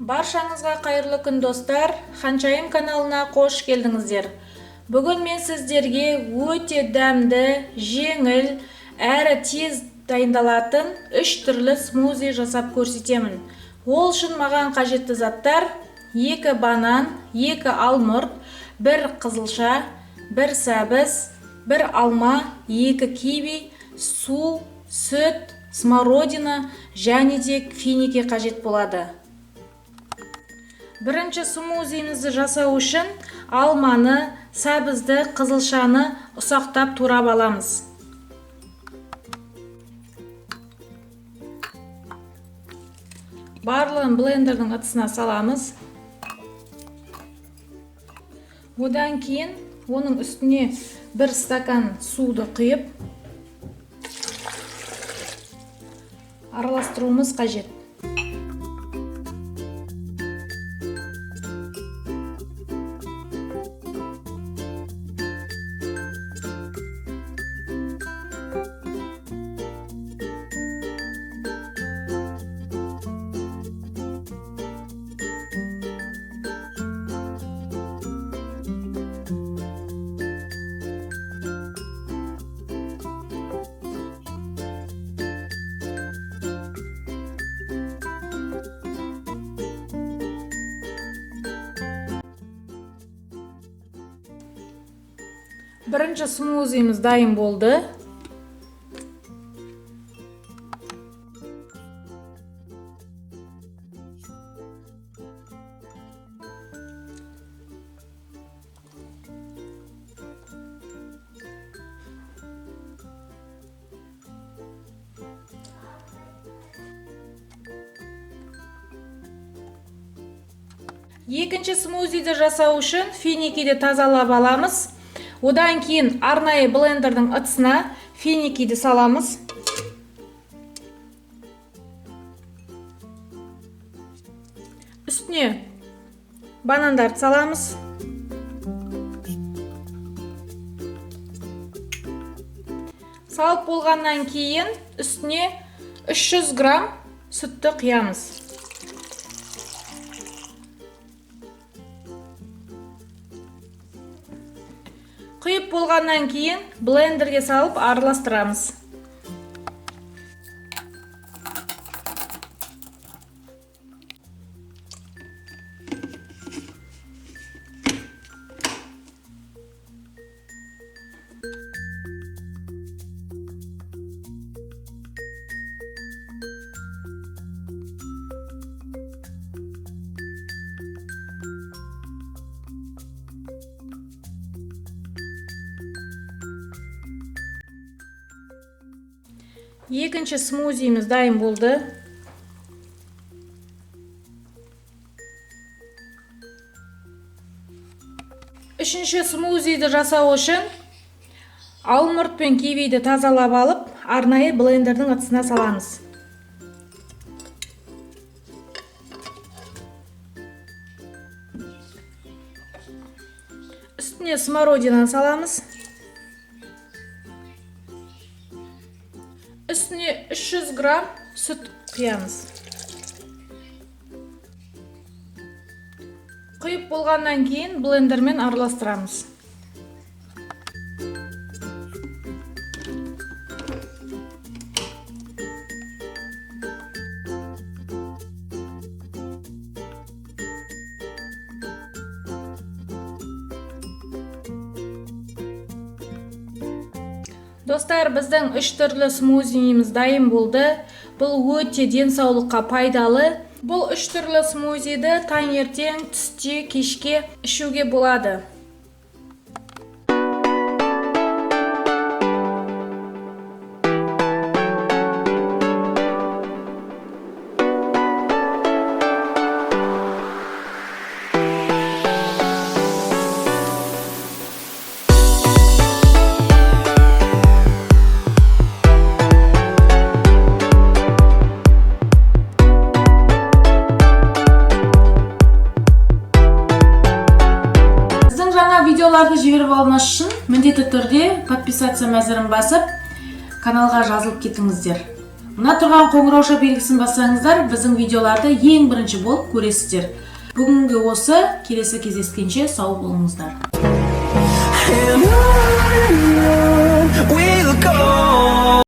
Баршаңызға қайырлы күн достар, Ханшайым каналына қош келдіңіздер. Бүгін мен сіздерге өте дәмді, жеңіл, әрі тез дайындалатын 3 түрлі смузи жасап көрсетемін. Ол үшін маған қажетті заттар: 2 банан, 2 алмұрт, 1 қызылша, 1 сәбіз, 1 алма, 2 киви, су, сүт, смородина және де финики қажет болады. Бірінші смузимізді жасау үшін алманы, сәбізді, қызылшаны ұсақтап турап аламыз. Барлығын блендердің ыдысына саламыз. Одан кейін оның үстіне 1 стакан суды құйып араластыруымыз қажет. Бірінші смузиміз дайын болды. Екінші смузиді жасау үшін финикиді тазалап аламыз. Одан кейін арнайы блендердің ыдысына финикиді саламыз. Үстіне банандарды саламыз. Салып болғаннан кейін үстіне 300 грамм сүтті құямыз. Құйып болғаннан кейін блендерге салып араластырамыз. Екінші смузиміз дайын болды. Үшінші смузиді жасау үшін алмұрт пен кивиді тазалап алып, арнайы блендердің ыдысына саламыз. Үстіне смородинаны саламыз. Үстіне 300 грамм сүт құямыз. Құйып болғаннан кейін блендермен араластырамыз. Достар, біздің 3 түрлі смузиміз дайын болды. Бұл өте денсаулыққа пайдалы. Бұл 3 түрлі смузиді таңертең, түсте, кешке ішуге болады. Видеоларды жіберіп алыңыз үшін міндетті түрде подписация мәзірін басып, каналға жазылып кетіңіздер. Мына тұрған қоңырауша белгісін бассаңыздар, біздің видеоларды ең бірінші болып көресіздер. Бүгінгі осы, келесі кездескенше сау болыңыздар.